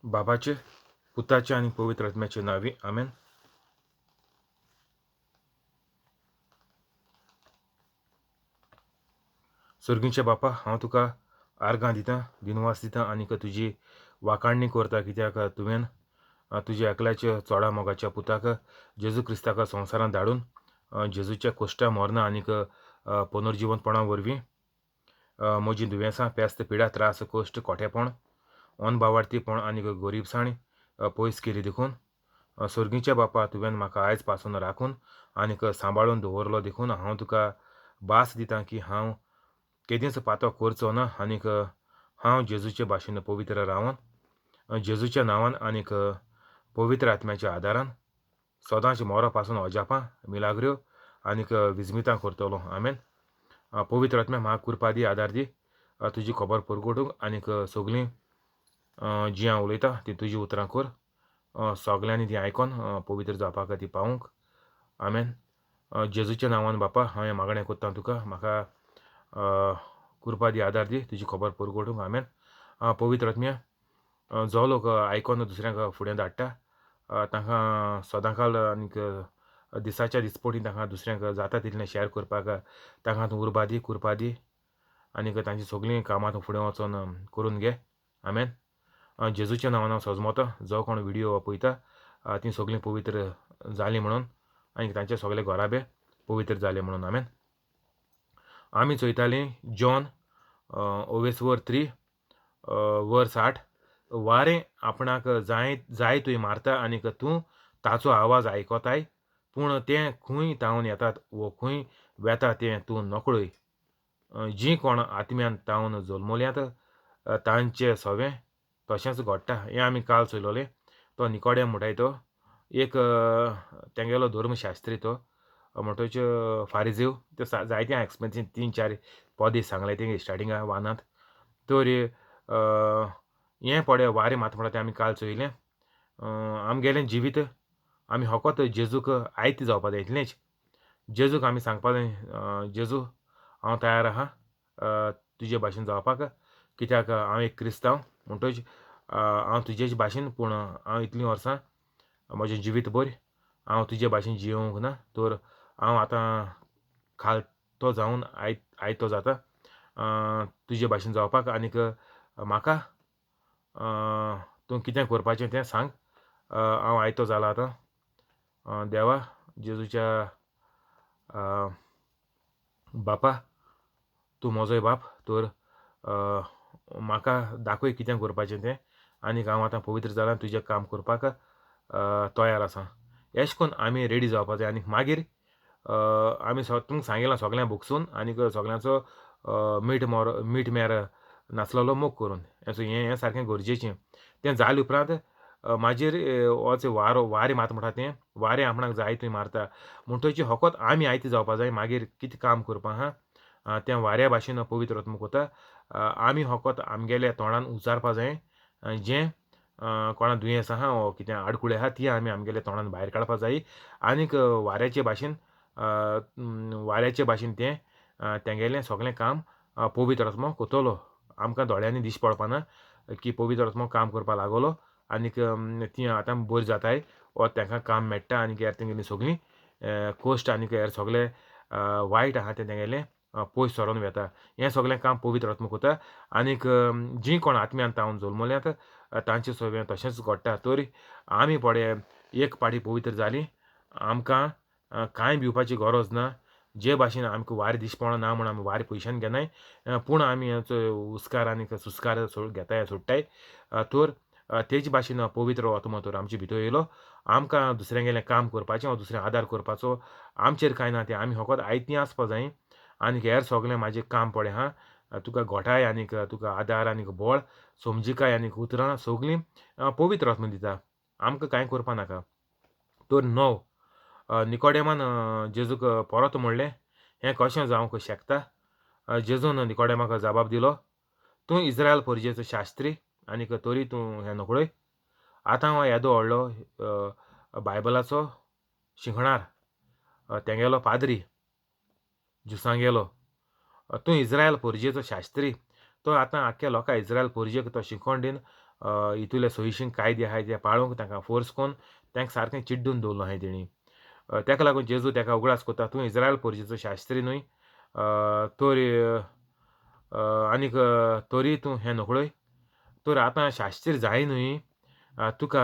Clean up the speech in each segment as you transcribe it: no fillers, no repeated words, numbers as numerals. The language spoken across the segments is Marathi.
बाबाचे, पुताचे आणि पवित्र आत्म्याचे नावे आमेन. सर्गींचे बापा, हांव तुका आर्गां दितां, दिनवास दितां आनीक तुजी वाखाणणी करता, कित्याक तुवें तुज्या एकल्याच्या चोडा मोगाच्या पुताक जेजू क्रिस्ताक संवसारांत धाडून जेजूच्या कोश्टा मरणा आनीक पुनर्जिवंतपणा वरवीं म्हजीं दुयेंसां, पेस्त, पिडा, त्रास, कोश्ट, खोटेपण, अनबावार्थीपण आनीक गरीबसाण पयस केली देखून सर्गीच्या बापा, तुवें म्हाका आयज पासून राखून आनीक सांबाळून दवरलो देखून हांव तुका भास दितां की हांव केदींच पातो करचो ना आनीक हांव जेजूचे भाशेन पवित्र रावन जेजूच्या नांवान आनीक पवित्र आत्म्याच्या आदारान सदांच मोरा पासून अजापां, मिलाग्र्यो आनीक विजमितां करतलो. आमेन. पवित्र आत्म्या म्हाका कृपा दी, आदार दी, तुजी खबर परगटूंक आनीक सगलीं जीं हांव उलयतां ती तुजी उतरां कर, सगल्यांनी ती आयकोन पवित्र जावपाक ती पावूंक. आमेन. जेजूच्या नांवान बापा हांव हें मागणें कोत्तां तुका, म्हाका कृपा दी, आदार दी, तुजी खबर परगटूंक. आमेन. पवित्र आत्म्या जो लोक आयकोन दुसऱ्यांक फुडें धाडटा तांकां सदांकाल आनीक दिसाच्या दिसपटी तांकां दुसऱ्यांक जाता तितलें शॅर करपाक तांकां तूं उर्बा दी, कृपा दी आनीक तांची सगळीं कामां तूं फुडें वचोन करून घे. आमेन. जेजूच्या नांवान हांव सजमोतां, जो कोण व्हिडिओ पळयता तीं सगळीं पवित्र जालीं म्हणून आनीक तांचे सगळे घोराबे पवित्र जाले म्हणून. आमेन. आमी चोयतालीं जॉन ओवेसवर 3 वर्स 8, वारें आपणाक जाय तुय मारता आनीक तूं ताचो आवाज आयकोताय, पूण तें खंय तावन येतात वो खंय वेता तें तूं नकळय. जीं कोण आत्म्यान तावन जल्मल्यात तांचें सवें तशेंच घडटा. हें आमी काल चयलोलें. तो निकोडेम म्हणटाय तो एक तेंगेलो धर्मशास्त्री, तो म्हणटच फारिजीव, ते जायते एक्सपेन्सीव 3-4 पॉदी सांगले तेंगे स्टार्टिंगा वानांत. तर हें पडे वारें मात म्हणटा तें आमी काल चोयलें. आमगेलें जिवीत आमी फकत जेजूक आयत जावपा जाय इतलेंच. जेजूक आमी सांगपा जाय, जेजू हांव तयार आहा तुजे भाशेन जावपाक, कित्याक हांव एक क्रिस्तांव म्हणटच हांव तुजेच भाशेन, पूण हांव इतलीं वर्सां म्हजें जिवीतभर हांव तुजे भाशेन जियोंक ना. तर हांव आतां खालतो जावन आयतो जाता तुजे भाशेन जावपाक. आनीक म्हाका तूं कितें करपाचें तें सांग. हांव आयतो जाला आतां. देवा, जेजूच्या बापा, तूं म्हजोय बाप, तर म्हाका दाखय कितें करपाचें तें. आनीक हांव आतां पवित्र जालां, तुजें काम करपाक तयार आसां. अशें करून आमी रेडी जावपा जाय. आनीक मागीर आमी तुमकां सांगिलां सगळ्यांक भोगसून आनीक सगळ्यांचो मीठ मेर नासलेलो मोग करून. हें सारकें गरजेचें. तें जालें उपरांत मागीर होच वारें मात म्हणटा तें वारें आपणाक जाय थंय मारता म्हणटची फकत आमी आयती जावपा जाय. मागीर कितें काम करपा आहा तें वाऱ्या भाशेन पवित्र आत्मा कोता. आमी फकत आमगेल्या तोंडान उच्चारपा जाय. जें कोणा दुयेंस आहा वो कितें आडकुळे आहा ती आमी आमगेल्या तोंडान भायर काडपा जायी. आनीक वाऱ्याचे भाशेन तें तेंगेलें सगळें काम पवित्र आत्मा कोतलो. आमकां दोळ्यांनी दिश्टी पडपाना की पवित्र आत्मा काम करपा लागलो आनीक ती आतां बरी जाताय वो तांकां काम मेळटा. आनीक हेर तेंगेली सगळीं कोश्ट आनीक हेर सगळें वायट आहा तें तेंगेलें पयस सरोन वेता. हें सगळें काम पवित्र आत्मा कोता. आनीक जीं कोण आत्म्यान तावन जल्मल्यात तांचें सगळें तशेंच घडटा. तर आमी पडे एक पाटी पवित्र जालीं, आमकां कांय भिवपाची गरज ना. जे भाशेन आमकां वारें दिश्टी पडना ना म्हूण आमी वारें पयशान घेनाय, पूण आमी हुस्कार आनीक सुस्कार घेताय, सोडटाय. तर तेच भाशेन पवित्र आत्मा तर आमचे भितर येयलो. आमकां दुसऱ्यांगेलें काम करपाचें वा दुसऱ्यांक आदार करपाचो आमचेर कांय ना. तें आमी फकत आयतीं आसपा जाय. आनीक हेर सगळें म्हाजें काम पडे आहा. तुका घोटाय आनीक तुका आदार आनीक बळ, समजिकाय आनीक उतरां सगळीं पवित्र आत्मा दिता. आमकां कांय करपा नाका. तर निकोडेमान जेजूक परत म्हणलें, हें कशें जावंक शेकता. जेजून निकोडेमाक जबाब दिलो, तूं इस्रायल परजेचो शास्त्री आनीक तरी तूं हें नकळय. आतां हांव येदो व्हडलो बायबलाचो शिकणार, तेंगेलो पाद्री, जुसांगेलो. तूं इस्रायल परजेचो शास्त्री, तो आतां आख्ख्या लोकां इस्रायल परजेक तो शिकोण दीन हितूले सोयीशीं कायदे आहाय ते पाळूंक तांकां फोर्स कोन्न तांकां सारकें चिड्डून दवरलो आहाय तेणी. तेका लागून जेजू तेका उगडास कोत्ता, तूं इस्रायल पोरजेचो शास्त्री न्हूय, तोरी आनीक तोरी तूं हें नकळोय, तर आतां शास्त्री जाय न्हूय, तुका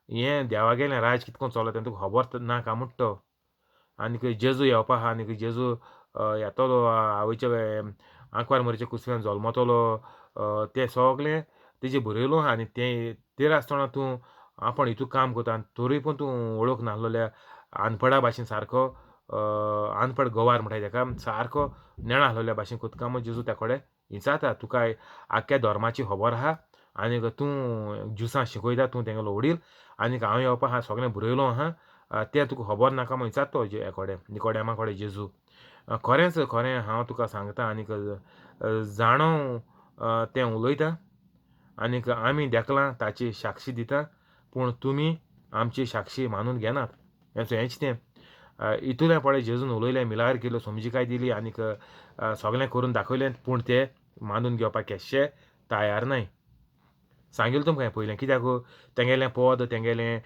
हें देवागेलें राज कितको चलता तें तुका खबर ना काय म्हणटा तो. आनीक जेजू येवपा आहा, आनीक जेजू येतलो आवयच्या आंकवार मरीच्या कुसक्यान जल्मतलो, तें सगलें तेजें बरयलो आहा. आनी तें आसतना तूं आपण हितून काम कोता आनी तोरीय पूण तूं वळख नाहलोल्या अनपडा भाशेन सारको अनपड गवार म्हणटाय तेका, सारको नेणा आहलोल्या भाशेन कोतका म्हूण जेजू त्या कडेन विचारता, तुका आख्ख्या धर्माची खबर आहा आनीक तूं ज्युसां शिकयता, तूं तेंगेलो वडील, आनीक हांव येवपा आहा सगलें बरयलो आहा, तें तुका खबर नाका म्हूण विचारता हेजे कडेन, निकोडेमा कडेन जेजू. खरेंच खरें हांव तुका सांगता आनीक जाणो तें उलयता, आनीक आमी देकलां ताची साक्षी दिता, पूण तुमी आमची साक्षी मानून घेनात. हेंच तें हितूलें पळय जेजून उलयलें, मिलार केलो, समजिकाय दिली, आनीक सगलें करून दाखयलें, पूण ते मानून घेवपाक केश्शे तयार नाय. सांगिल्लें तुमकां हें पयलें, कित्याक तेंगेलें पद, तेंगेलें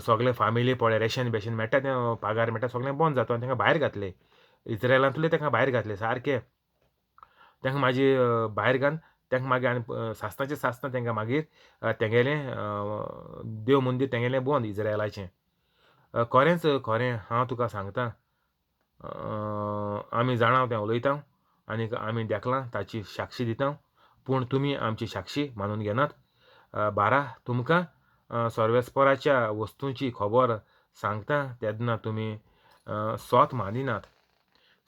सगलें फामिली पळय रेशन बेशन मेळटा तें पागार मेळटा सगलें बंद जाता आनी तेंकां भायर घातले. इज्रायलांतले तेंकां भायर घातले सारके. तेंकां मागीर भायर घालन तेंकां मागीर आनी सासणाचे सासणां तेंकां मागीर तेंगेलें देव मंदीर तेंगेलें बंद इज्रायलाचें. खरेंच खरें हांव तुका सांगतां, आमी जाणा तें उलयता आनीक आमी देकलां ताची साक्षी दिता, पूण तुमी आमची साक्षी मानून घेनात. 12 तुमकां सर्वेस्पराच्या वस्तूंची खबर सांगता तेन्ना तुमी स्वत मानिनात.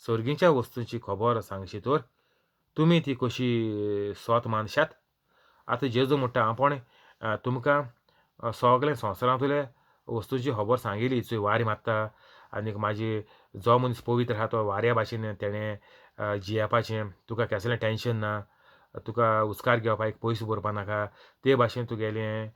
सर्गीच्या वस्तूंची खबर सांगशी तर तुमी ती कशी स्वत मानशात. आतां जेजू म्हणटा आपण तुमकां सगलें संवसारांतले वस्तूंची खबर सांगिल्ली, चोय वारें मारता आनीक मागीर जो मनीस पवित्र आहा तो वाऱ्या भाशेन तेणें जियेपाचें, तुका केसलें टेंशन ना, तुका उस्कार घेवपाक एक पयसो भरपा नाका, ते भाशेन तुगेलें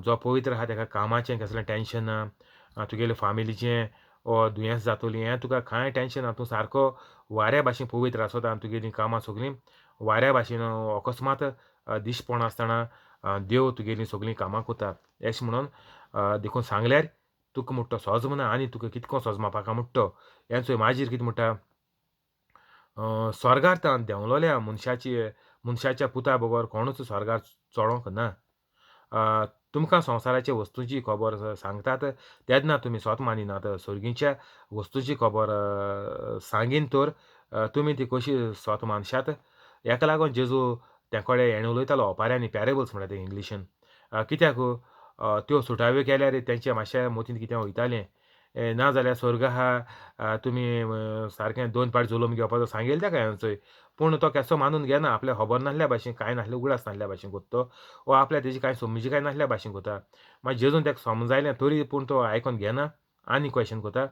जो पवित्र आहा तेका कामाचें केसलें टेंशन ना, तुगेले फामिलीचें ओ दुयेंस जातोली हें तुका कांय टेंशन ना, तूं सारको वाऱ्या भाशेन पवित्र आसता आनी तुगेलीं कामां सगलीं वाऱ्या भाशेन अकस्मात दीस पडनासतना देव तुगेलीं सगलीं कामां कोता. अशें म्हणून देखून सांगल्यार तुका म्हणटा तो सजम ना आनी तुका कितको सजमापाक म्हणटा तो. हें चोय माजीर कितें म्हणटा, स्वर्गार देंवलोल्या मनशाच्या पुता बरोबर कोणूच स्वर्गार चोडोंक ना. तुमकां संवसाराच्या वस्तूंची खबर सांगतात तेन्ना तुमी स्वत मानिनात. सर्गीच्या वस्तूंची खबर सांगीन तर तुमी ती कशी स्वत मानशात. हेका लागून जेजू ते कडेन हेणें उलयतालो ओपाऱ्यांनी, पॅरेबल्स म्हणटा ते इंग्लिशीन. कित्याक त्यो सुटाव्यो केल्यार तेंच्या मातशें मतींत कितें वयतालें. नाजाल्यार स्वर्ग आहा, तुमी सारकें 2 पाट जुलोम घेवपाचो सांगेल तेका हें चोय, पूण तो केसो मानून घेना. आपल्या खबर नासल्या भाशेन, कांय नासलें उगडास नासल्या भाशेन कोत्ता तो, वो आपल्या तेजी कांय समजिकाय नासल्या भाशेन कोता. मागीर जेजून तेका समजायलें तरी पूण तो आयकोन घेना आनी क्वेशन कोता.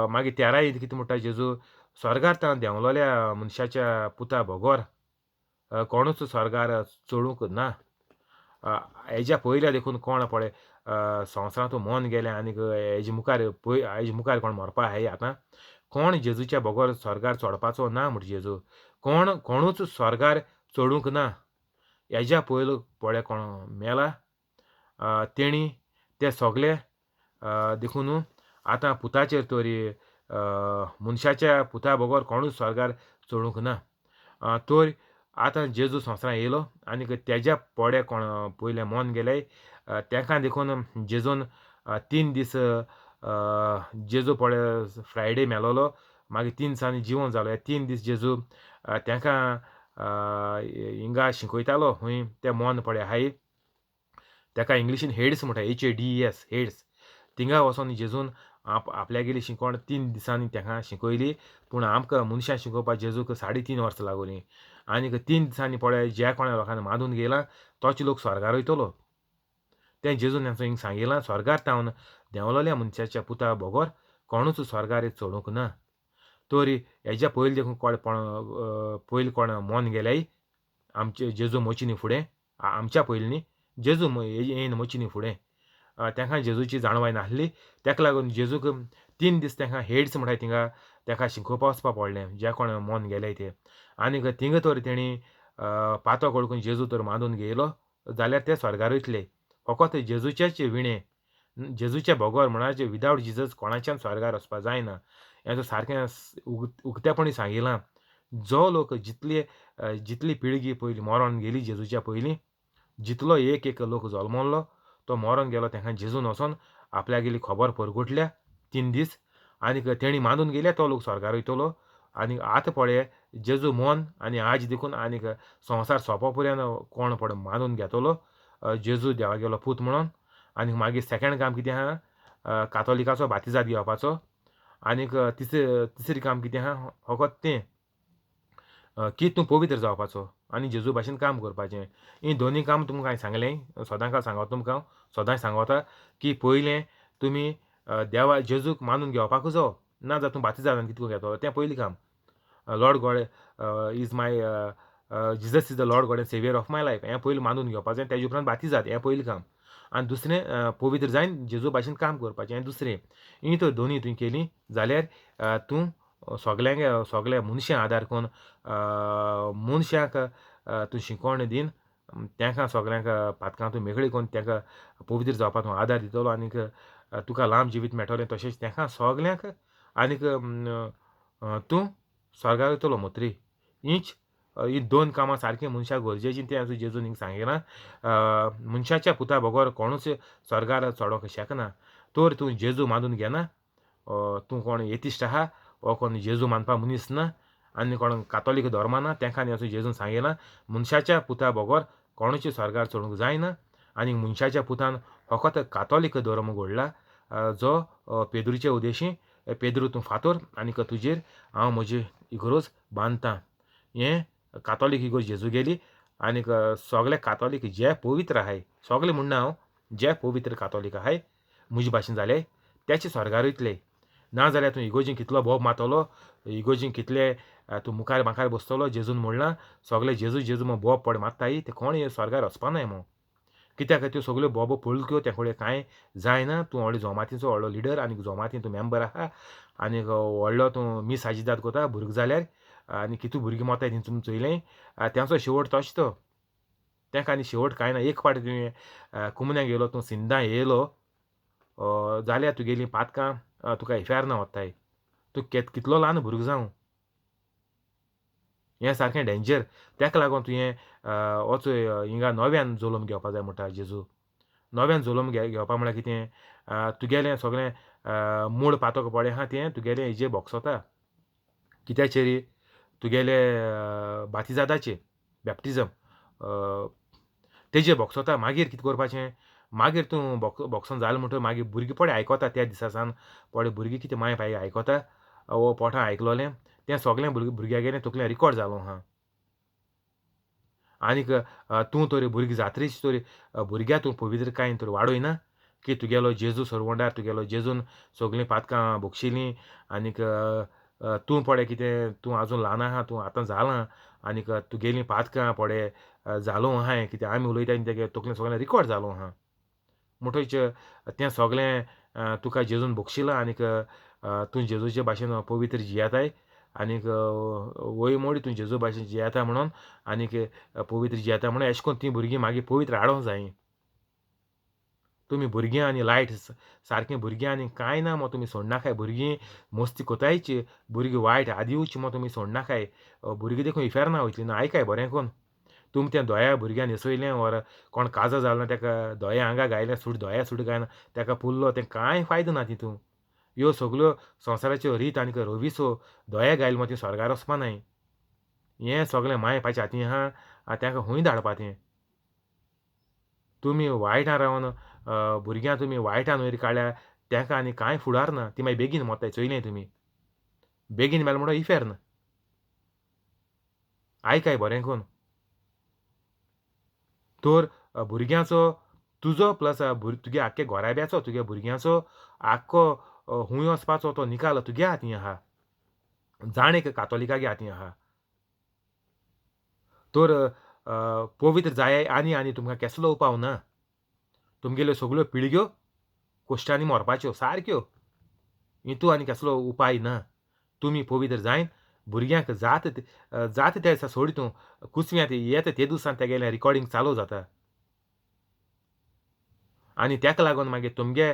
मागीर 13 कितें म्हणटा जेजू, स्वर्गार देंवलोल्या मनशाच्या पुता बरोबर कोणूच स्वर्गार चडूंक ना. हेज्या पयल्या देखून कोण पळय संवसारांतूं मोन गेलें आनीक हेजे मुखार कोण मरपा आहाय आतां, कोण जेजूच्या बरोबर स्वर्गार चोडपाचो ना म्हणटा जेजू. कोणूच स्वर्गार चडूंक ना. हेज्या पयलू पळय कोण मेला तेणी ते सगळे देखून आतां पुताचेर तरी मनशाच्या पुता बरोबर कोणूच स्वर्गार चडूंक ना. तर आतां जेजू संवसारांत येयलो आनीक तेज्या पोडे कोण पयलें मोन गेले तेंकां देखून जेजून 3 दीस जेजू पळय फ्रायडे मेलोलो, मागीर 3 दिसांनी जिवंत जालो. हे 3 दीस जेजू तेंकां हिंगा शिकयतालो हूंय ते मोन पळय आहाय तेका इंग्लिशीन हेड्स म्हणटा, HADES हेड्स. थिंगा वोसोन जेजून आपल्यागेली शिकोवण 3 दिसांनी तेका शिकयली. पूण आमकां मनशां शिकोवपाक जेजूक 3.5 वर्सां लागोलीं. आनीक 3 दिसांनी पळय ज्या कोणा लोकांनी मानून गेला तोच लोक स्वर्गार वयतलो. तें जेजून तेंचो हिंग सांगिलां, स्वर्गार देंवलोल्या मनशाच्या पुता बरोबर कोणूच स्वर्गार चडूंक ना. तोरी हेज्या पयलीं देखून पयलीं कोण मोन गेल्याय आमचे जेजू मोचिनी फुडें, आमच्या पयलीं न्ही, जेजू येयन मोचिनी फुडें तेंकां जेजूची जाणवाय नासली. तेका लागून जेजूक 3 दीस तेंकां हेड्स म्हणटाय थिंगा तेका शिकोवपा वचपा पडलें, जे कोण मोन गेल्याय ते. आनीक थिंगा तर तेणी पातो कडकून जेजू तर मानून घेयलो जाल्यार ते स्वर्गार वयतले. फकत जेजूचेच विणे जेजूचे भोगोर म्हणल्यार विदावट जिजस कोणाच्यान स्वर्गार वचपा जायना. हें तर सारकें उक्तेपणी सांगिलां. जो लोक जितली पिळगी पयलीं मरोन गेली जेजूच्या पयलीं, जितलो एक लोक जल्मलो तो मरोन गेलो तेंकां जेजून वचोन आपल्यागेली खबर परगटल्या 3 दीस आनीक तेणी मानून गेल्या तो लोक स्वर्गार वयतलो. आनीक आतां पळय जेजू मोन आनी आज देखून आनीक संवसार सोंपो पर्यंत कोण पळय मानून घेतलो जेजू देवागेलो पूत म्हणोन. आनीक मागीर सेकंड काम कितें आहा कातोलिकाचो बातिजाद घेवपाचो. आनीक तिसरी काम कितें आहा फकत तें की तूं पवित्र जावपाचो आनी जेजू भाशेन काम करपाचें. ही दोनी काम तुमकां हांवें सांगलें सदांच सांगता तुमकां हांव सदांच सांगता की पयलें तुमी देवा जेजूक मानून घेवपाकूच जायो ना जाल्यार तूं बातिजादान कितको घेतलो तें पयलीं काम. Lord god is my Jesus is the lord god and saviour of my life हें पयलीं मानून घेवपाचें. तेजे उपरांत बातिजाद हें पयलीं काम. आनी दुसरें पवित्र जायन जेजू भाशेन काम करपाचें हें दुसरें. ही तर दोनी तुवें केलीं जाल्यार तूं सगल्या मनशां आदार करून मनशाक तूं शिकोवण दीन तेंकां सगल्यांक पातकां तूं मेकळी करून तेंकां पवित्र जावपाक तूं आदार दितलो आनीक तुका लांब जिवीत मेळटलें. तशेंच तेंकां सगल्यांक आनीक तूं स्वर्गार वयतलो मोत्री. ही दोन कामां सारकीं मनशाक गरजेचीं तें आतां जेजून हिंग सांगिलां. मनशाच्या पुता बरोबर कोणूच स्वर्गार चोडोंक शकना. तर तूं जेजू मानून घेना तूं कोण एथिस्ट आहा वो कोण जेजू मानपा मनीस ना आनी कोण कातोलीक धर्माना तेंकां न्ही असो जेजून सांगिलां मनशाच्या पुता बरोबर कोणूच स्वर्गार चडूंक जायना. आनी मनशाच्या पुतान फकत कातोलीक धर्म घडला जो पेद्रूचे उदेशी पेद्रू तूं फातोर आनीक तुजेर हांव म्हजी इगोर्ज बांदतां. हें कातोलीक इगोर्ज जेजू गेली आनीक सगळे कातोलीक जे पवित्र आहाय सगळे म्हणना हांव जे पवित्र कातोलीक आहाय म्हजे भाशेन जाले तेचे स्वर्गार वयतले. नाजाल्यार तूं इगोर्जीन कितलो बोब मातलो इगोर्जीन कितले तूं मुखार माखार बसतलो जेजून म्हणलां सगळे जेजू म्हूण बोब पड मात्ताय ते कोण स्वर्गार वचपानाय मो. कित्याक त्यो सगल्यो बोबो पळक्यो त्या कडेन कांय जायना. तूं व्हडलो जमातीचो व्हडलो लिडर आनी जमातीन तूं मेंबर आहा आनीक व्हडलो तूं मीस साजिदाद कोता भुरगो जाल्यार आनी कितू भुरगीं मोताय ती तुमी चोयलें तेंचो शेवट तोच तो. तेंकां आनी शेवट कांय ना. एक फावट तुवें कुमन्याक येयलो तूं सिंधा येयलो जाल्यार तुगेलीं पातकां तुका इफेर्ना वताय. तूं कितलो ल्हान भुरगो जावं हें सारकें डेंजर. तेका लागोन तुवें वचोय हिंगा नव्यान जल्म घेवपा जाय म्हणटा जेजू. नव्यान जल्म घेवपा म्हळ्यार कितें तुगेलें सगळें मूळ पातक पळय आहा तें तुगेलें हेजेर भोगसोता कित्याचेर तुगेलें बातिजादाचेर बॅप्टिजम तेजेर भोगसोता. मागीर कितें करपाचें मागीर तूं भोगसोन जालें म्हणटकीर मागीर भुरगीं पळय आयकोता त्या दिसा सावन पळय भुरगीं कितें माय बाय आयकोता वो पोठां आयकलोलें तें सगळें भुरग्यागेलें तकलें रिकॉर्ड जालो आहा. आनीक तूं तर भुरगीं जात्रीच तर भुरग्यां तूं पवित्रकायेन तर वाडयना की तुगेलो जेजू सरवंडार तुगेलो जेजून सगळीं पातकां भोगशिलीं आनीक तूं पळय कितें तूं आजून ल्हान आहा तूं आतां जालां आनीक तुगेलीं पातकां पळय जालो आहाय कितें आमी उलयताय तेगे तकलें सगळें रिकॉर्ड जालो आहा. म्हणटच तें सगळें तुका जेजून भोगशिलां आनीक तूं जेजूचे भाशेन पवित्र जियेताय आनीक वय मोडी तूं जेजू भाशेन जियेता म्हणून आनीक पवित्र जियेता म्हणून अशें करून तीं भुरगीं मागीर पवित्र हाडोंक जायीं. तुमी भुरगीं आनी लायट सारकें भुरगीं आनी कांय ना मो तुमी सोडनाकाय. भुरगीं मस्ती कोतायच भुरगीं वायट आदिवच मो तुमी सोडनाकाय. भुरगीं देखून इफेर्ना वयतलीं ना आयकाय बरें करून. तुमी तें दोया भुरग्यां न्हेसयलें वर कोण काजो जालो ना तेका दोया आंगा घायलें दोया सूट घायना तेका पुल्लो तें कांय फायदो ना तितून. ह्यो सगल्यो संवसाराच्यो रीत आनीक रविसो दोया घायले मो ती स्वर्गार वचपानाय. हें सगळें माय बापायच्या हातीन आहा तेंकां खूंय धाडपा तें. तुमी वायटान रावन भुरग्यां तुमी वायटान वयर काडल्यार तेंकां आनी कांय फुडार ना. ती मागीर बेगीन मोताय चोयलें तुमी. बेगीन मेलो म्हणटा इफेर्न. आयकाय बरें करून. तर भुरग्याचो तुजो प्लस तुगे आख्खे घोराब्याचो तुगे भुरग्याचो आख्खो खूंय वचपाचो तो निकाल तुगे हातीन आहा. जाण कातोलिकागे हातीन आहा. तर पवित्र जाय आनी तुमकां केसलो उपाव ना. तुमगेल्यो सगल्यो पिळग्यो कोश्टांनी मरपाच्यो सारक्यो. हितू आनी केसलो उपाय ना. तुमी पवित्र जायन भुरग्यांक जाता त्या दिसा सोड तूं कुसव्यांत येता ते दिसान तेगेलें रिकॉर्डिंग चालू जाता. आनी तेका लागून मागीर तुमगे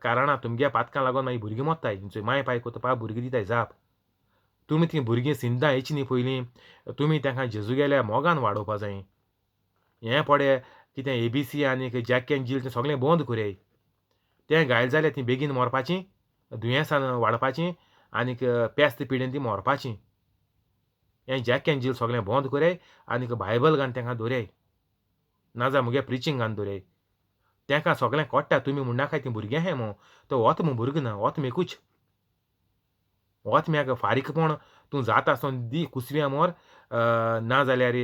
कारणां तुमगे पातकां लागून मागीर भुरगीं मोत्ताय. तुमचो माय पाय कोतोवपा भुरगीं दिताय जाप. तुमी तीं भुरगीं सिंदां हेची न्ही पयलीं. तुमी तांकां जेजूगेल्या मोगान वाडोवपा जाय. हें पडे कितें ABC आनीक जॅक एंड जिल तें सगळें बंद कोराय. तें घायल जाल्यार तीं बेगीन मरपाचीं, दुयेंसान वाडपाचीं आनीक पेस्त पिडेन तीं मरपाचीं. हें जॅक एंड जिल सगळें बंद कोराय आनीक बायबल घालन तेंकां दवराय. नाजाल्यार मुगे प्रिचींग घालन दवराय. तेंकां सगळें कोट्टा तुमी म्हणनाकाय तीं भुरगें हें मो. तो होत मो भुरगो ना, होत मेकूच. ओतम्याक फारीकपण तूं जाता आसतोन दी कुसव्या मोर नाजाल्यार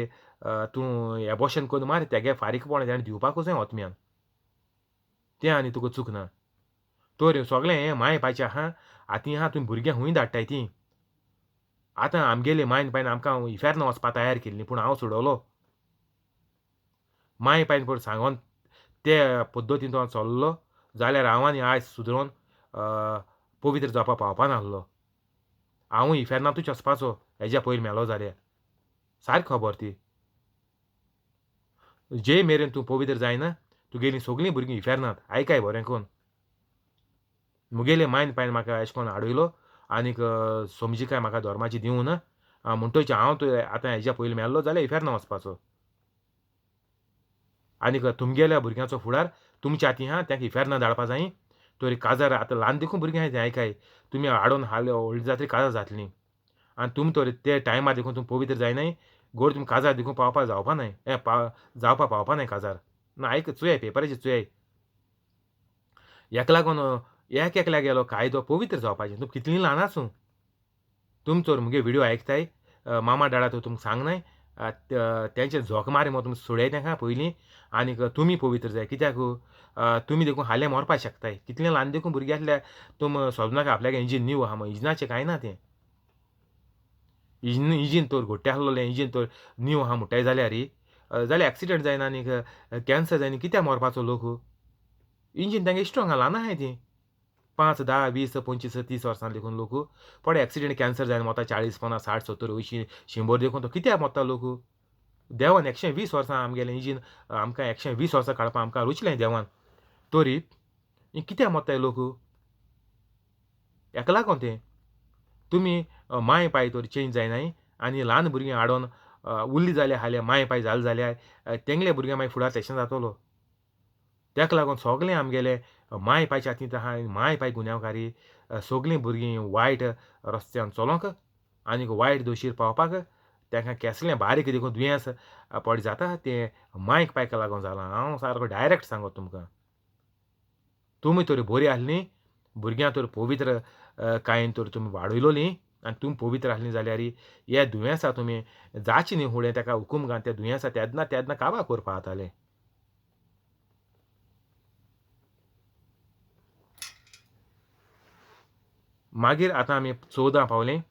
तूं एबॉर्शन करून मार तेगे फारीकपण तेणें दिवपाकूच जाय ओतम्यान. तें आनी तुका चूक ना. तर सगळें हें माय पायचें आहा. आतां आहा तुमी भुरग्यां खूंय धाडटाय तीं. आतां आमगेले मायन पायन आमकां इफेर्न वचपा तयार केल्लीं पूण हांव सोडलो. माय पायन पड सांगोन ते पद्दतीन तो चल्लो जाल्यार हांव आनी आयज सुदरोन पवित्र जावपा पावपा नाहलो. हांवूय इफेर्नांतूच वचपाचो हेज्या पयलीं मेलो जाल्यार. सारकी खबर ती. जे मेरेन तूं पवित्र जायना तुगेलीं सगळीं भुरगीं इफेर्नांत. आयकाय बरें करून. मुगेले मायन पायन म्हाका एशें कोन्न आडयलो आनीक समजिकाय म्हाका धर्माची दिवं ना. म्हणटोच हांव आतां हेज्या पयलीं मेल्लो जाल्यार इफेर्नां वचपाचो. आनीक तुमगेल्या भुरग्यांचो फुडार तुमच्या हातीन आहा. तेंकां इफेर्नां धाडपा जायी. तोरी काजार आतां ल्हान देखून भुरगीं आहाय तीं आयकाय. तुमी हाडून व्हडलीं जातकीर काजार जातलीं. आनी तुमी तोरी ते टायमार देखून तुमी पवित्र जायनाय. गोड तुमी काजार देखून पावपा जावपा नाय. जावपा पावपा नाय काजार. ना आयक चुयाय पेपराचेर चुयाय. हेका लागून एक एकल्या गेलो कायदो पवित्र जावपाचें. तुमी कितलीं ल्हान आसूं. तुमी तर मुगे विडियो आयकताय. मामा डाडा तर तुमकां सांगनाय. तेंचे झोक मारी मो तुमी सोडयाय तेंकां पयलीं आनीक तुमी पवित्र जाय. कित्याक तुमी देखून हालें मरपा शकताय. कितलें ल्हान देखून भुरगीं आसल्यार तुमी सोदनाका आपल्याक इंजीन नीव आहा म्हूण. इंजिनाचें कांय ना तें. इंजीन तर घोट्टे आसलोलें इंजीन तर नीव आहा म्हणटाय जाल्यार एक्सिडेंट जायना आनीक कॅन्सर जायना कित्याक मरपाचो लोक. इंजीन तेंगे स्ट्रॉंग आहा ल्हान आहाय तीं. 5, 10, 20, 25, 30 वर्सां देखून लोक पडे एक्सिडेंट कॅन्सर जायन मोता 40, 50, 60, 70, 80, 100 देखून तो कित्याक मोत्ता लोक. देवान 120 वर्सां आमगेलें इंजीन आमकां 120 वर्सां काडपा आमकां रुचलें देवान. तोरी कित्याक मोत्ताय लोक. हेका लागोन तें. तुमी माय पाय तर चेंज जायनाय आनी ल्हान भुरगीं हाडोन उरलीं जाल्यार हाल्यार माय पाय जालें जाल्यार तेंगले भुरग्यां मागीर फुडार तेशें जातलो. तेका लागोन सोगलें आमगेलें माय पायच्या हातींत आहा. माय पाय गुन्यांवकारी. सगलीं भुरगीं वायट रस्त्यान चलोंक आनीक वायट दोशीर पावपाक तेंकां केसलें बारीक देखून दुयेंस पड जाता तें मायक पायका लागोन जालां. हांव सारको डायरेक्ट सांगत तुमकां. तुमी तर बरीं आसलीं. भुरग्यां तर पवित्र कायेन तर तुमी वाडयलोलीं आनी तुमी पवित्र आसलीं जाल्यार हे दुयेंसां तुमी जावची न्ही फुडें तेका हुकूम घालन त्या दुयेंसां तेदना काबार करपा जाताले. मागीर आतां आमी 14 पावलीं.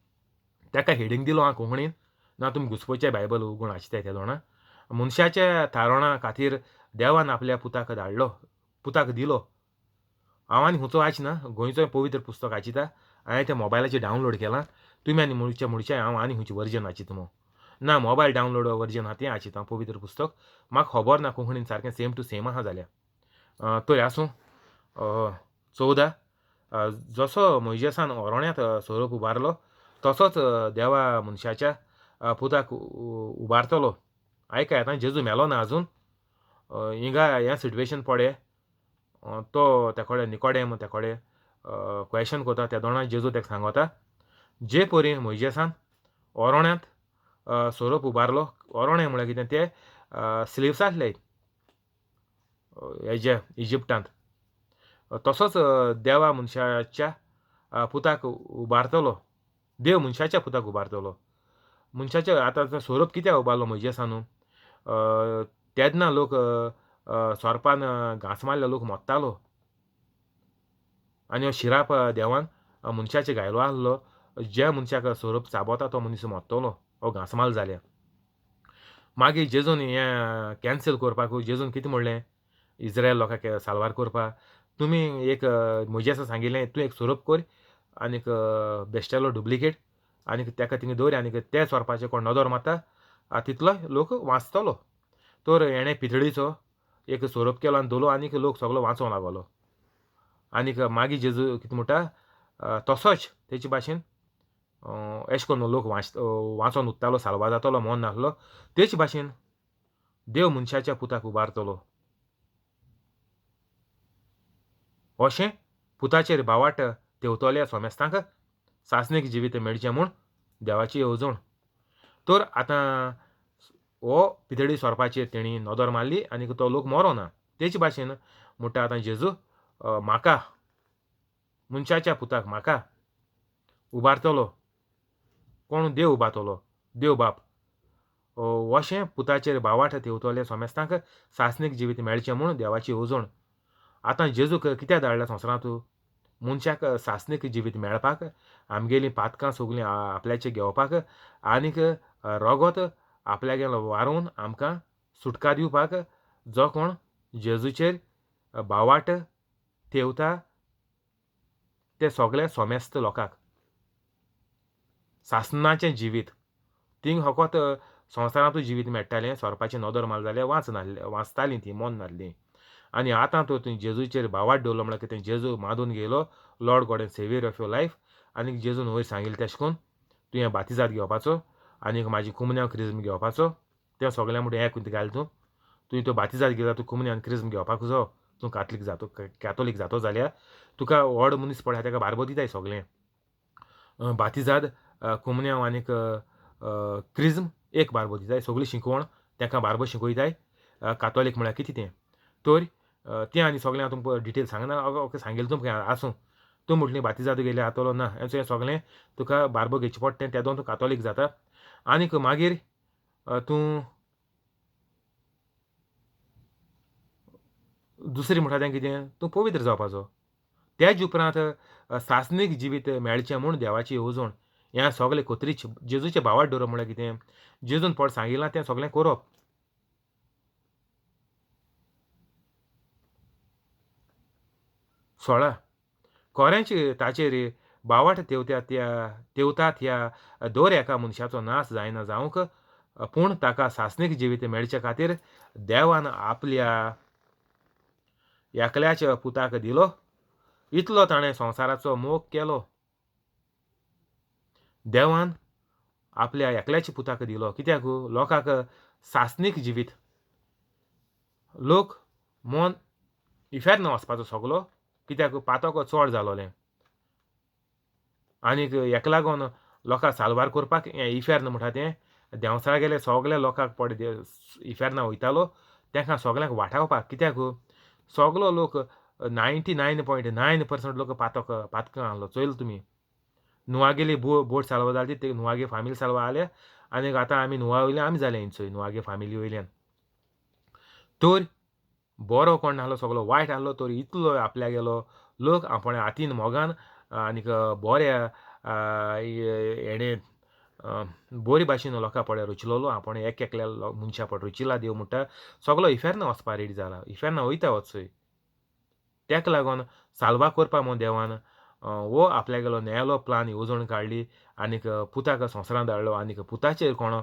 तेका हेडींग दिलो हांव कोंकणीन. ना तुमी घुसपयचे बायबल उगडून वाचताय ते जाणा. मनशाच्या थारोवणा खातीर देवान आपल्या पुताक धाडलो. पुताक दिलो. हांव आनी हुंचो वाचना. गोंयचो पवित्र पुस्तक वाचिता. हांवें तें मोबायलाचेर डावनलोड केलां. तुमी आनी म्हणचें हांव आनी खंयचें वर्जन वाचिता म्हूण. ना मोबायल डावनलोड वर्जन आहा तें वाचिता हांव पवित्र पुस्तक. म्हाका खबर ना कोंकणीन सारकें सेम टू सेम आहा जाल्यार. तोय आसूं. 14 जसो मोइजेसान ओरोण्यांत सोरोप उबारलो तसोच देवा मनशाच्या पुताक उबारतलो. आयकाय आतां जेजू मेलो ना आजून. हिंगा हें सिट्युएशन पडे तो ते कोडे निकोडेम ते कोडे क्वेशन कोता त्या दोना जेजू तेका सांगोता. जे परी मोइजेसान ओरोण्यांत सोरोप उबारलो. ओरोणें म्हळ्यार कितें ते स्लेव्स आसले हेजे इजिप्टांत. तसोच देवा मनशाच्या पुताक उबारतलो. देव मनशाच्या पुताक उबारतलो. मनशाच्या आतां सोरोप कित्याक उबारलो मोइजेसानू. तेदना लोक सोरपान घांस मारल्यार लोक मोत्तालो. आनी हो शिराप देवान मनशाचेर घायलो आसलो. ज्या मनशाक सोरोप चाबोता तो मनीस मोत्तलो हो घांस मारलो जाल्यार. मागीर जेजून हें कॅन्सल करपाक जेजून कितें म्हणलें इस्रायल लोकांक साल्वार करपा. तुमी एक मोइजेसान सांगिल्लें तूं एक सोरोप कर आनीक बेश्टेलो डुप्लिकेट आनी तेका थिंगा दवरी आनी ते चोरपाचे कोण नदर मारता तितलो लोक वाचतलो. तर हेणें पितळीचो एक सोरोप केलो आनी दवरलो आनीक लोक सगलो वाचोंक लागलो. आनीक मागीर जेजू कितें म्हणटा तसोच तेचे भाशेन एशे कोन्न लोक वाचोन उरतालो, साल्वा जातालो, मोन नासलो. तेचे भाशेन देव मनशाच्या पुताक उबारतलो. अशें पुताचेर भावाट तेवतोल्या सोमेस्तांक सासणीक जिवीत मेळचें म्हूण देवाची येवजण. तर आतां हो पितळी सोरपाचेर तेणी नदर मारली आनीक तो लोक मरो ना. तेचे भाशेन म्हणटा आतां जेजू म्हाका मनशाच्या पुताक म्हाका उबारतलो. कोण देव उबारतलो, देव बाप. अशें पुताचेर भावाट तेवतोल्या सोमेस्तांक सासणीक जिवीत मेळचें म्हूण देवाची येवजण. आतां जेजूक कित्याक धाडल्या संवसारांत? मनशाक सासणीक जिवीत मेळपाक, आमगेलीं पातकां सगलीं आपल्याचेर घेवपाक आनीक रगत आपल्यागेलो वारून आमकां सुटका दिवपाक जो कोण जेजूचेर भावाट तेवता ते सगळे सोमेस्त लोकाक. सासणाचें जिवीत तींग फकत संवसारांतूच जिवीत मेळटालें, सोरपाचें नदर मारलें जाल्यार वाचतालीं तीं, मोन नासलीं. आनी आतां तो तुवें जेजूचेर भावाट दवरलो म्हळ्यार कितें जेजू मादून गेलो, lord god and saviour of your life. आनीक जेजून वयर सांगिल्लें तेशें कोन्न तुवें बातिजाद घेवपाचो आनीक म्हाजी कुमन्यांव क्रिस्म घेवपाचो. तें सगळें म्हणटा हें कितें घाल तूं. तुवें तो बातिजाद घेतला तूं कुमन्यान क्रिस्म घेवपाक जो. तूं कॅथोलीक जातो जाल्यार तुका व्हड मनीस पळय तेका बारबो दिताय सगळें. बातिजाद, कुमन्यांव आनीक क्रिस्म एक बारबो दिताय. सगळी शिकवण तेका बारबो शिकयताय. कातोलीक म्हळ्यार कितें तें. तर तें आनी सगळें हांव तुमकां डिटेल सांगना. ओके सांगिल्लें तुमकां आसूं. तूं म्हटलें बातिजाद गेल्यार जातलो ना. हें सगळें तुका बारबो घेवचें पडटा तें दोन तूं कातोलीक जाता. आनीक मागीर तूं दुसरें म्हणटा तें कितें तूं पवित्र जावपाचो. तेज उपरांत सासणीक जिवीत मेळचें म्हूण देवाची येवजण. हें सगळें कोत्रीच जेजूचे भावाट दवरप म्हळ्यार कितें? जेजून पड सांगिलां तें सगळें करप. 16 खरेंच ताचेर भावाट तेवतात ह्या दर एका मनशाचो नाश जायना जावंक, पूण ताका सासणीक जिवीत मेळचे खातीर देवान आपल्या एकल्याच्या पुताक दिलो. इतलो ताणें संवसाराचो मोग केलो. देवान आपल्या एकल्याच्या पुताक दिलो. कित्याक? लोकाक सासणीक जिवीत. लोक मोन इफेर्न वचपाचो सगलो. कित्याक? पातक चोड जालोलें. आनीक हेका लागोन लोकां साल्वार करपाक हें इफेर्न म्हणटा तें देंवचारा गेले सगल्या लोकांक पड इफेर्ना वयतालो. तेंकां सगल्यांक वाटावपाक. कित्याक? सगलो लोक 99.9% लोक पातकां आहलो. चोयलो तुमी. नुवागेली बोट साल्वा जाली ते नुवागे फामील साल्वा जाल्या. आनीक आतां आमी नुवा वयल्यान आमी जाल्या इंचोय नुवागे फामिली वयल्यान. तर बरो कोण नाहलो सगलो वायट आहलो. तर इतलो आपल्यागेलो लोक आपणे हातीन मोगान आनीक बऱ्या हेणें बरे भाशेन लोकां पळय रुचलोलो. आपण एकल्या मनशा पळय रुचिला देव म्हणटा. सगलो इफेर्ना वचपा रेडी जाला. इफेर्ना वयता वचोय. तेका लागोन साल्वा करपा म्हूण देवान वो आपल्यागेलो नेलो प्लान येवजण काडली आनीक पुताक संवसारांत धाडलो. आनीक पुताचेर कोण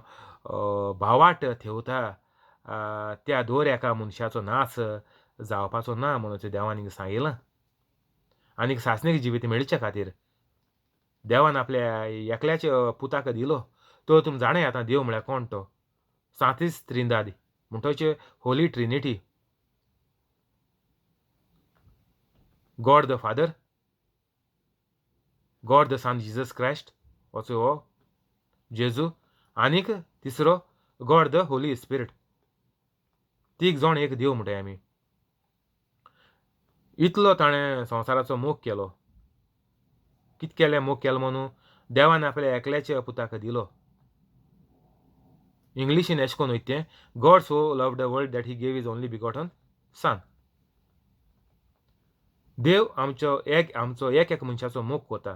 भावाट थेवता त्या दर एका मनशाचो नाश जावपाचो ना म्हणून देवान हिंगा सांगिलां. आनीक सासणीक जिवीत मेळचे खातीर देवान आपल्या एकल्याच्या पुताक दिलो. तो तुमी जाणाय आतां देव म्हळ्यार कोण तो? सांतीस त्रिंदाद म्हणटच holy trinity. God the father, God the son Jesus Christ वचो हो जेजू आनीक तिसरो गॉड द होली स्पिरीट. तीग जाण एक देव म्हणटाय आमी. इतलो ताणें संवसाराचो मोग केलो. कितें केलें मोग केलो म्हणून? देवान आपल्या एकल्याच्या पुताक दिलो. इंग्लिशीन एशें कोन्न वयता तें God so loved the world that he gave his only begotten son. देव आमचो एक मनशाचो मोग कोता.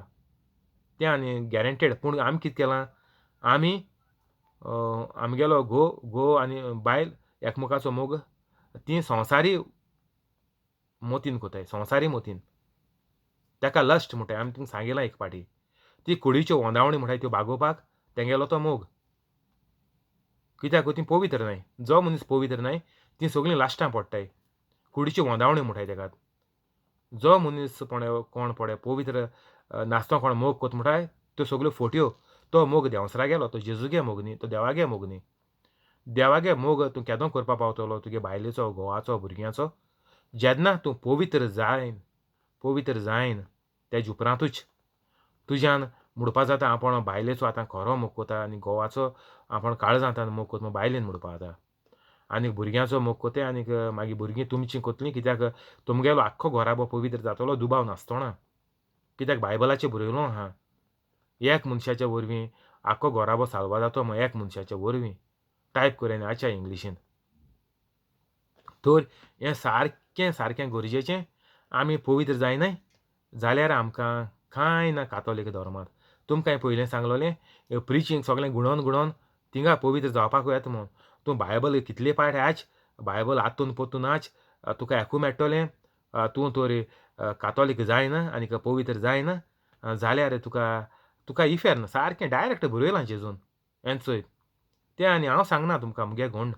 तें आनी गॅरंटेड. पूण आमी कितें केलां? आमी आमगेलो घोव आनी बायल एकमुखाचो मोग ती संवसारी मोतीन कोताय. संवसारी मोतीन. तेका लस्ट म्हणटाय. आमी तुमकां सांगिलां एक पाटी. ती कुडीच्यो वोंदावणी म्हणटाय त्यो भागोवपाक तेंगेलो तो मोग. कित्याक ती पवित्र न्हय. जो मनीस पवित्र न्हय ती सगळीं लाश्टां पडटाय. कुडीच्यो वोंदावणी म्हणटाय तेका. जो मनीस कोण पळय पवित्र नासतो कोण मोग कोता म्हणटाय त्यो सगल्यो फोट्यो. तो मोग देंवसरा गेलो. तो जेजूगे मोग न्ही. तो देवागे मोग न्ही. देवागे मोग तूं केदो करपा पावतलो तुगे बायलेचो, घोवाचो, भुरग्याचो जेन्ना तूं पवित्र जायन तेजे उपरांतूच तुज्यान म्हणपा जाता आपण बायलेचो आतां खरो मोग कोता आनी घोवाचो आपण काळजांतल्यान मोग कोता बायलेन म्हणपा जाता. आनीक भुरग्याचो मोग कोताय आनीक मागीर भुरगीं तुमचीं कोतलीं कित्याक तुमगेलो आख्खो घोराबो पवित्र जातलो दुबाव नासतना. कित्याक बायबलाचेर बरयलो आहा एक मनशाच्या वरवीं आख्खो घोराबो साल्वा जातो एक मनशाच्या वरवीं. टायप करून आच्या इंग्लिशीन. तर हें सारकें गरजेचें. आमी पवित्र जायनाय जाल्यार आमकां कांय ना कातोलीक धर्मांत. तुमकां हांवें पयलें सांगलोलें प्रिचींग सगळें गुणोवन थिंगा पवित्र जावपाक येता म्हूण. तूं बायबल कितले पाट आच, बायबल आत्तून पोत्तून आच, तुका हेकू मेळटलें. तूं तर कातोलीक जायना आनीक पवित्र जायना जाल्यार तुका इफेर ना. सारकें डायरेक्ट बरयलां जेजून चोय. तें आनी हांव सांगना तुमकां मुगे घोण.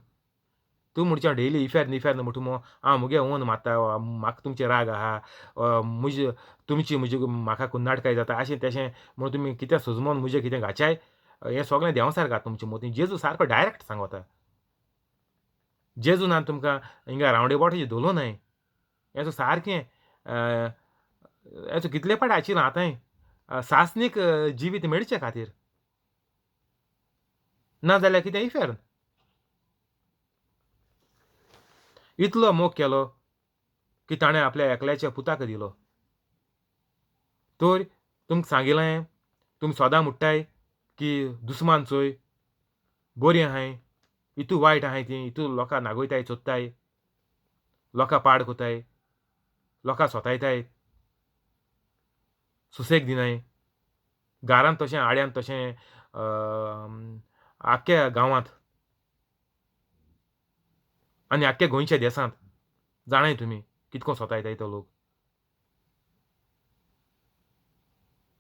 तूं म्हणचें डेली इफेर ना म्हणटा मो हांव मुगे ओन मारता म्हाका तुमचे राग आहा तुमची म्हजी म्हाका कुन्नाटकाय जाता अशें तशें म्हूण तुमी कितें सुजमोन म्हजें कितें घाचाय हें सगळें देंवसार घात तुमचें मोतीं. जेजू सारको डायरेक्ट सांगता. जेजून तुमकां हिंगा रावंडे बोटाचेर दवरूं न्हय. हें सारकें हेचो कितले पाट आशिल्लो आतांय सासनीक जिवीत मेळचे खातीर नाजाल्यार कितें इफेर इतलो मोग केलो की ताणें आपल्या एकल्याच्या पुताक दिलो. तर तुमकां सांगिलें तुमी सोदां म्हणटाय की दुस्मान चोय बरीं आहाय हितू वायट आहाय तीं हितू लोकां नागयताय चोत्ताय लोकां पाड कोताय लोकां सोतायताय सुसेग दिनाय घारांत तशें आड्यान तशें आख्ख्या गांवांत आनी आख्ख्या गोंयच्या देसांत जाणाय तुमी कितको सोतायताय तो लोक.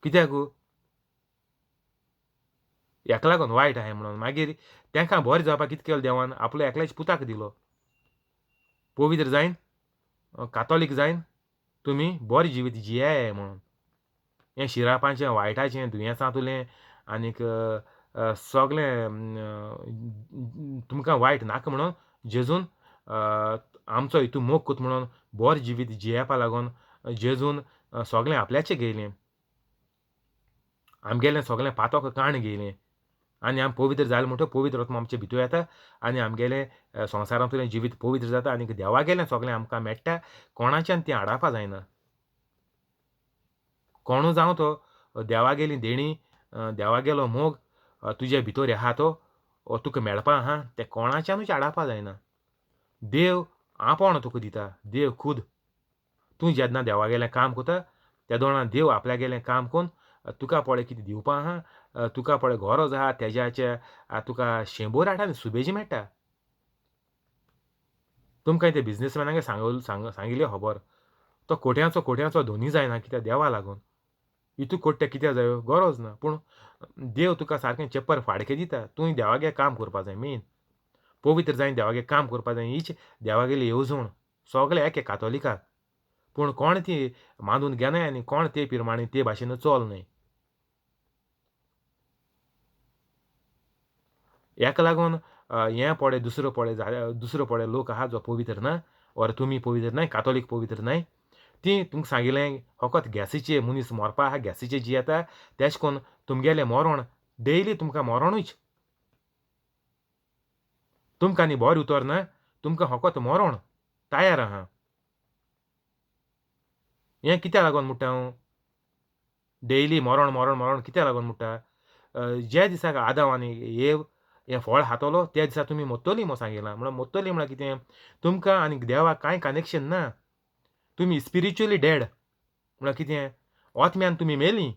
कित्याक हेका लागून वायट आहाय म्हणून. मागीर तेंकां बरें जावपाक कितें केलें देवान आपलो एकल्याच्या पुताक दिलो. पवित्र जायन कातोलीक जायन तुमी बरें जिवीत जियाय म्हणून. हें शिरापाचें वायटाचें दुयेंसांतलें आनीक सगलें तुमकां वायट नाका म्हणून जेजून आमचो हितू मोग कोता म्हणून बरें जिवीत जियेपा लागून जेजून सगलें आपल्याचें घेयलें. आमगेलें सगलें पातोक काण घेयलें आनी आमी पवित्र जालें म्हणटच पवित्र आत्मा आमचे भितर येता आनी आमगेलें संवसारांतलें जिवीत पवित्र जाता आनीक देवागेलें सगलें आमकां मेळटा. कोणाच्यान तें आडावपा जायना. कोणू जावं तो देवागेली देणी देवागेलो मोग तुजे भितर आहा तो तुका मेळपा आहा तें कोणाच्यानूच आडावपा जायना. देव आपोण तुका दिता. देव खूद तूं जेन्ना देवागेलें काम कोता त्या दोळां देव आपल्यागेलें काम कोन्न तुका पळय कितें दिवपा आहा तुका पळय गरज आहा तेज्याचे तुका 100 आनी सुबेजी मेळटा. तुमकां ते बिझनेसमॅनांक सांगिल्लें खबर तो कोट्यांचो धोनी जायना कित्याक देवा लागून. हितू कोट्टे कित्याक जायो गरज ना. पूण देव तुका सारकें चेप्पर फाडकें दिता. तुवें देवागे काम करपा जाय मेन. पवित्र जायन देवागे काम करपा जाय हीच देवागेली येवजण सगळे एके कातोलिकाक. पूण कोण ती मानून घेनाय आनी कोण ते प्रमाणे ते भाशेन चोलनाय. हेका लागून हें पळय दुसरो पळय लोक आहा जो पवित्र ना ओर तुमी पवित्र नाय कातोलीक पवित्र नाय ती तुमकां सांगिल्लें फकत गॅसीचेर मनीस मरपा आहा गॅसीचेर जियेता तेश कोन्न तुमगेलें मरण डेली तुमकां मरणूच. तुमकां आनी बरें उतर ना तुमकां फकत मरण तयार आहा. हें कित्याक लागोन म्हणटा हांव डेली मरण कित्याक लागोन म्हणटा जे दिसाक आदाम आनी येव हें फळ खातलो त्या दिसा तुमी मरतलीं म्हूण सांगिलां. म्हणल्यार मरतलीं म्हळ्यार कितें तुमकां आनीक देवाक कांय कनेक्शन ना. तुमी स्पिरिच्युअली डेड म्हळ्यार कितें ओतम्यान तुमी मेलीं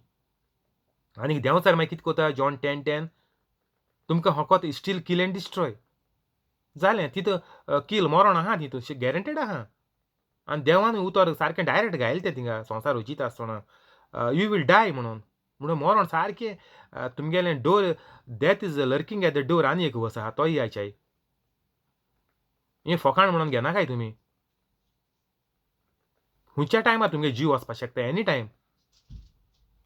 आनीक देंवचार मागीर कितें कोता जॉन 10:10 तुमकां फकत स्टील किल एंड डिस्ट्रॉय जालें. तितू किल मरण आहा तितू गॅरंटेड आहा. आनी देवान उतर सारकें डायरेक्ट घायलें तें थिंगा संवसार वचीत आसतना यू वील डाय म्हणून म्हणून मरण सारकें तुमगेलें door death is lurking at the door आनी एक वस आहा तोय यायचाय हें फकाण म्हणून घेना काय तुमी खंयच्या टायमार तुमगे जीव वचपाक शकता एनी टायम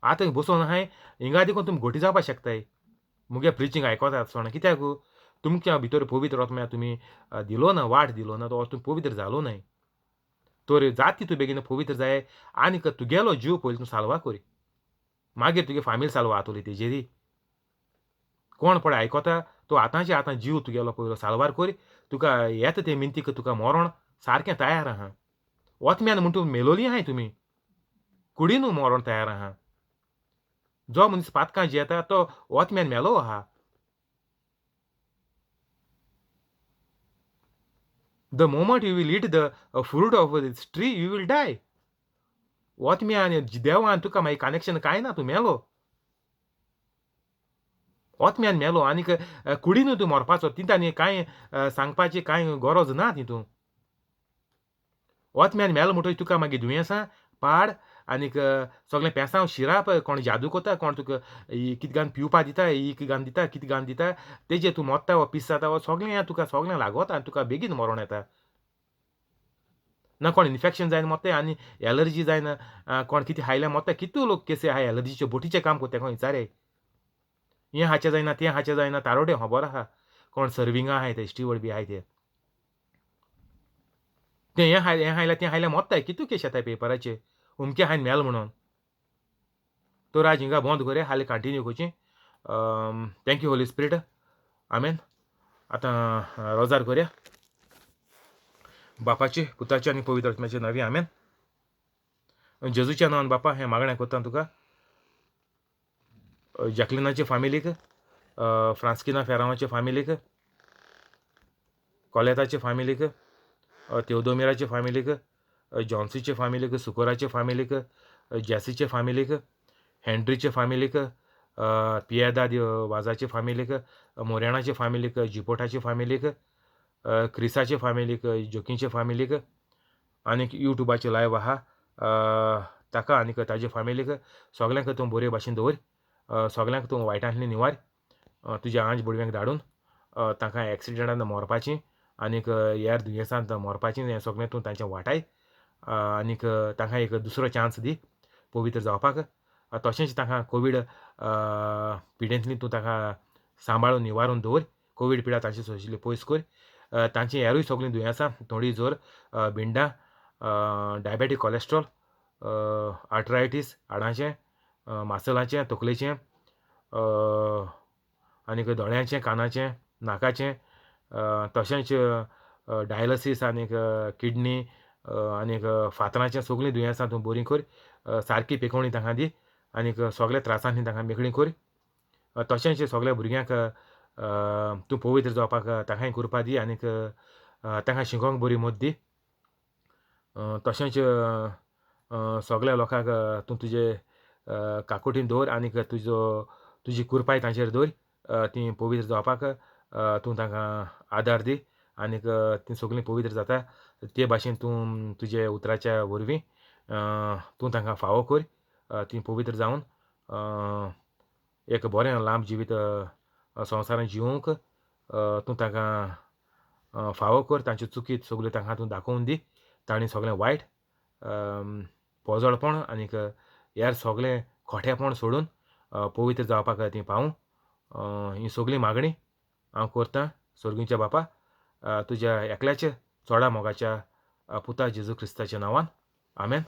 आतां बसून हाय हिंगा देखून तुमी घोटी जावपाक शकताय मुगे प्रिचींग आयकोता आसतना कित्याक तुमच्या भितर पवित्र आत्म्या तुमी दिलो ना वाट दिलो ना तो तुमी पवित्र जालो न्हय तर जात तितू बेगीन पवित्र जाय आनीक तुगेलो जीव पयलीं तूं साल्वा कोरी मागीर तुगे फामील साल्वा आतोली तेजेरी कोण पळय आयकोता तो आतांचे आतां जीव तुगेलो पयलो साल्वार कोरी तुका येता ते मिनतीक तुका मरण सारकें तयार आहा ओतम्यान म्हण तूं मेलोली आहाय तुमी कुडीन मरण तयार आहा जो मनीस पातकां जियेता तो ओतम्यान मेलो आहा the moment you will eat the fruit of this tree you will die ओतम्यान देवान तुका मागीर कनेक्शन कांय ना तूं मेलो ओतम्यान मेलो आनीक कुडीन तूं मरपाचो तितून कांय सांगपाची कांय गरज ना तितून ओतम्यान मेलो म्हणटकीर तुका मागीर दुयेंसां पाड आनीक सगळें पेसांव शिराप कोण जादू कोता कोण तुका कितें घान पिवपा दिता एक घान दिता कितें घान दिता तेजेर तूं मोत्ता वो पीस जाता वो सगळें तुका सगळें लागोता आनी तुका बेगीन मरण येता ना कोण इन्फेक्शन जायन मोत्ताय आनी एलर्जी जायन कोण कितें खायल्यार मोत्ता कितू लोक केसे आहाय एलर्जीचे बोटीचें काम कोत्ता खंय विचारे हें हाचें जायना तें हाचें जायना तारोडे खबर आहा कोण सर्विंगा आहाय ते स्टिवर्ड बी आहाय ते हें हायल्यार तें हायल्यार मोत्ताय कितू केस येताय पेपराचेर उमके हायन मेल म्हणून तर आज हिंगा बंद कोरया हालीं कंटिन्यू कोची थँक्यू होली स्पिरीट आमेन आतां रोजार कोरया बापाचे पुताचे आनी पवित्र आत्म्याचे नांवी आमेन जेजूच्या नांवान बापा हें मागणें कोत्ता तुका जॅकलिनाचे फामिलीक फ्रांस्किना फेरावाचे फामिलीक कोलेताचे फामिलीक तेवदोमिराचे फामिलीक जॉन्सीचे फामिलीक सुकोराचे फामिलीक जॅसीचे फामिलीक हेनरीचे फामिलीक पियेदा वाजाचे फामिलीक मोरेणाचे फामिलीक जिपोटाचे फामिलीक क्रिसाचे फामिलीक जोकीचे फामिलीक आनीक युट्यूबाचे लायव्ह आहा ताका आनीक ताजे फामिलीक सगल्यांक तूं बरे भाशेन दवर सगल्यांक तूं वायटांतली निवार तुज्या आंज बुडव्यांक धाडून तांकां एक्सिडेंटान मरपाचीं आनीक हेर दुयेंसांत मरपाचीं हें सगळें तूं तांचें वाटाय आनीक तांकां एक दुसरो चान्स दी पवित्र जावपाक तशेंच तांकां कोवीड पिडेंतली तूं तांकां सांबाळून निवारून दवर कोवीड पिडा तांचे सोशिल्ली पयस कर तांची हेरूय सगळीं दुयेंसां थोडी जोर भिंडां डायबेटीक कोलेस्ट्रॉल आर्थरायटीस हाडांचें मासलाचें तकलेचें आनीक दोळ्यांचें कानाचें नाकाचें तशेंच डायलसीस आनीक किडनी आनीक फातराचें सगळीं दुयेंसां तूं बरीं कर सारकी पेखवणी तांकां दी आनीक सगळ्या त्रासांनी तांकां मेकळीं कर तशेंच सगळ्या भुरग्यांक तूं पवित्र जावपाक तांकांय करपा दी आनीक तांकां शिकोंक बरी मत दी तशेंच सगळ्या लोकांक तूं तुजे काकुटीन दवर आनीक तुजी कुरपाय तांचेर दवर ती पवित्र जावपाक तूं तांकां आदार दी आनीक तीं सगळीं पवित्र जाता ते भाशेन तूं तुजे उतराच्या वरवीं तूं तांकां फावो कर तीं पवित्र जावन एक बरें लांब जिवीत संवसारांत जिवंक तूं तांकां फावो कर तांच्यो चुकी सगल्यो तांकां तूं दाखोवन दी तांणी सगळें वायट पोजळपण आनीक हेर सगळें खोटेपण सोडून पवित्र जावपाक तीं पावूं ही सगळी मागणी हांव करतां स्वर्गीच्या बापा तुज्या एकल्याच्या चोडा मोगाच्या पुता जेजू क्रिस्ताच्या नांवान आमेन.